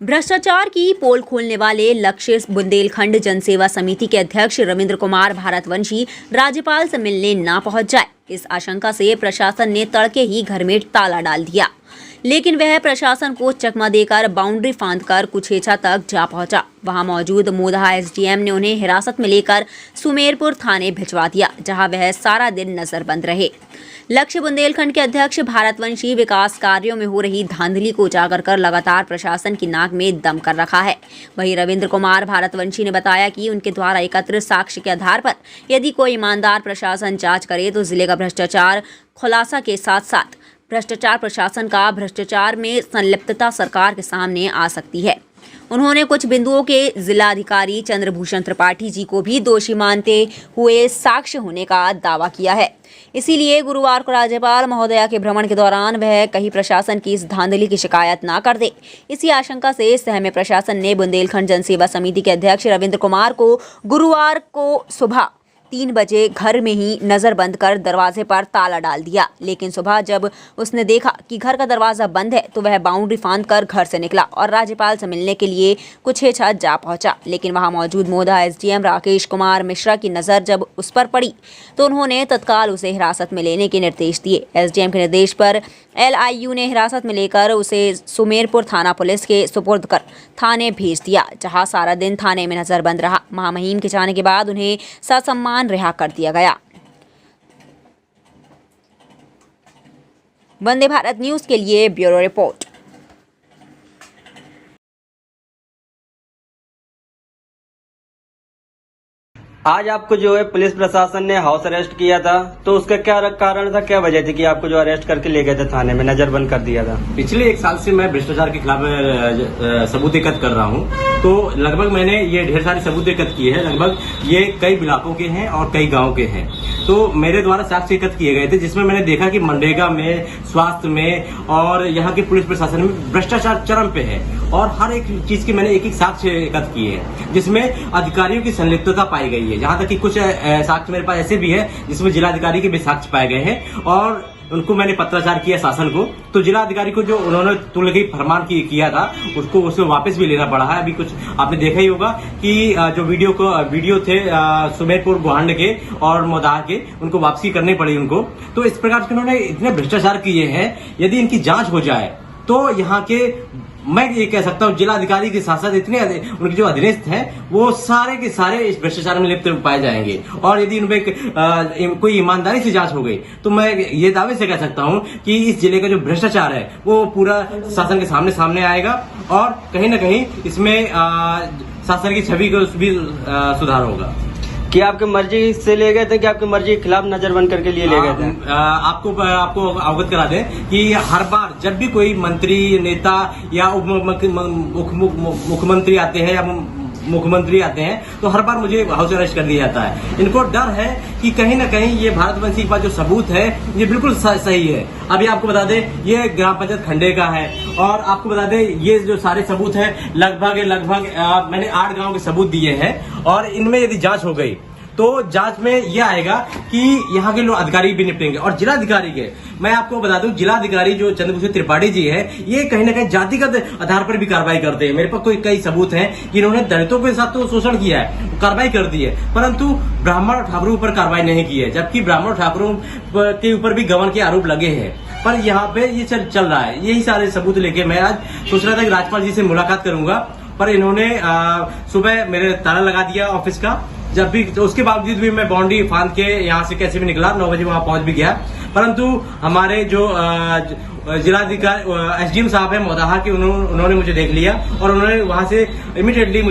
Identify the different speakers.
Speaker 1: भ्रष्टाचार की पोल खोलने वाले लक्ष्य बुंदेलखंड जनसेवा समिति के अध्यक्ष रविंद्र कुमार भारतवंशी राज्यपाल से मिलने ना पहुंच जाए, इस आशंका से प्रशासन ने तड़के ही घर में ताला डाल दिया। लेकिन वह प्रशासन को चकमा देकर बाउंड्री फांदकर कुछेचा तक जा पहुंचा। वहां मौजूद मोधा एसडीएम ने उन्हें हिरासत में लेकर सुमेरपुर थाने भिजवा दिया, जहां वह सारा दिन नजरबंद रहे। लक्ष्य बुंदेलखंड के अध्यक्ष भारतवंशी विकास कार्यों में हो रही धांधली को उजागर कर लगातार प्रशासन की नाक में दम कर रखा है। वहीं रविंद्र कुमार भारतवंशी ने बताया कि उनके द्वारा एकत्र साक्ष्य के आधार पर यदि कोई ईमानदार प्रशासन जांच करे तो जिले का भ्रष्टाचार खुलासा के साथ साथ भ्रष्टाचार प्रशासन का भ्रष्टाचार में संलिप्तता सरकार के सामने आ सकती है। उन्होंने कुछ बिंदुओं के जिलाधिकारी चंद्रभूषण त्रिपाठी जी को भी दोषी मानते हुए साक्ष्य होने का दावा किया है। इसीलिए गुरुवार को राज्यपाल महोदया के भ्रमण के दौरान वह कहीं प्रशासन की इस धांधली की शिकायत ना कर दे। इसी आशंका से सहमे प्रशासन ने बुंदेलखंड जनसेवा समिति के अध्यक्ष रविंद्र कुमार को गुरुवार को सुबह 3 बजे घर में ही नजरबंद कर दरवाजे पर ताला डाल दिया। लेकिन सुबह जब उसने देखा कि घर का दरवाजा बंद है तो वह बाउंड्री फांद कर घर से निकला और राज्यपाल से मिलने के लिए कुछेचा जा पहुंचा। लेकिन वहां मौजूद मोधा एसडीएम राकेश कुमार मिश्रा की नजर जब उस पर पड़ी तो उन्होंने तत्काल उसे हिरासत में लेने के निर्देश दिए। एसडीएम के निर्देश पर एलआईयू ने हिरासत में लेकर उसे सुमेरपुर थाना पुलिस के सुपुर्द कर थाने भेज दिया, जहां सारा दिन थाने में नजरबंद रहा। महामहिम के जाने के बाद उन्हें ससम्मान रिहा कर दिया गया। वंदे भारत न्यूज के लिए ब्यूरो रिपोर्ट।
Speaker 2: आज आपको जो है पुलिस प्रशासन ने हाउस अरेस्ट किया था, तो उसका क्या कारण था, क्या वजह थी कि आपको जो अरेस्ट करके ले गए थे थाने में, नजरबंद कर दिया था?
Speaker 3: पिछले 1 साल से मैं भ्रष्टाचार के खिलाफ सबूत एकत्र कर रहा हूं, तो लगभग मैंने ये ढेर सारे सबूत एकत्र किए हैं। लगभग ये कई इलाकों के हैं और कई गांव के हैं। तो मेरे द्वारा साक्ष्य एकत्र किए गए थे, जिसमें मैंने देखा कि मनरेगा में, स्वास्थ्य में और यहाँ के पुलिस प्रशासन में भ्रष्टाचार चरम पे है और हर एक चीज के मैंने एक साक्ष्य एकत्र किए हैं, जिसमें अधिकारियों की संलिप्तता पाई गई है। जहां तक कि कुछ साक्ष्य मेरे पास ऐसे भी है जिसमें जिलाधिकारी के भी साक्ष्य पाए गए हैं और उनको मैंने पत्राचार किया शासन को। तो जिलाधिकारी को जो उन्होंने तुलगी फरमान किया था उसको वापस भी लेना पड़ा है। अभी कुछ आपने देखा ही होगा कि जो वीडियो थे सुमेरपुर गोहांड के और मोदाह के, उनको वापसी करनी पड़ी उनको। तो इस प्रकार से उन्होंने इतने भ्रष्टाचार किए हैं, यदि इनकी जांच हो जाए तो यहाँ के, मैं ये कह सकता हूँ, जिलाधिकारी के साथ साथ इतने उनके जो अधीनस्थ हैं वो सारे के सारे इस भ्रष्टाचार में लिप्त पाए जाएंगे। और यदि उनमें कोई ईमानदारी से जांच हो गई तो मैं ये दावे से कह सकता हूँ कि इस जिले का जो भ्रष्टाचार है वो पूरा शासन के सामने आएगा और कहीं ना कहीं इसमें शासन की छवि को भी सुधार होगा।
Speaker 2: कि आपकी मर्जी से ले गए थे कि आपकी मर्जी के खिलाफ नजरबंद करके लिए ले गए थे?
Speaker 3: आपको अवगत करा दें कि हर बार जब भी कोई मंत्री, नेता या मुख्यमंत्री आते हैं या मुख्यमंत्री आते हैं तो हर बार मुझे हाउस अरेस्ट कर दिया जाता है। इनको डर है कि कहीं ना कहीं ये भारतवंशी के पास जो सबूत है ये बिल्कुल सही है। अभी आपको बता दें ये ग्राम पंचायत खंडे का है और आपको बता दें ये जो सारे सबूत है लगभग मैंने 8 गांव के सबूत दिए हैं और इनमें यदि जांच हो गई तो जांच में यह आएगा कि यहाँ के लोग अधिकारी भी निपटेंगे। और जिलाधिकारी के, मैं आपको बता दूं, जिलाधिकारी जो चंद्रभूषण त्रिपाठी जी है ये कहीं ना कहीं जातिगत आधार पर भी कार्रवाई करते हैं। मेरे पास कई सबूत हैं कि इन्होंने दलितों के साथ तो शोषण किया है, कार्रवाई कर दी है, परंतु ब्राह्मण और ठाकुरों पर कार्रवाई नहीं की है, जबकि ब्राह्मण और ठाकुरों के ऊपर भी गबन के आरोप लगे हैं। पर यहाँ पे ये चल रहा है। यही सारे सबूत लेके मैं आज सोच रहा था कि राज्यपाल जी से मुलाकात करूंगा, पर इन्होंने सुबह मेरे ताला लगा दिया ऑफिस का। जब भी तो उसके बावजूद भी मैं बाउंड्री फांद के यहाँ से कैसे भी निकला, 9 बजे वहां पहुंच भी गया। परंतु हमारे जो जिलाधिकारी एसडीएम साहब है मोदाहा के, उन्होंने मुझे देख लिया और उन्होंने वहां से इमीडिएटली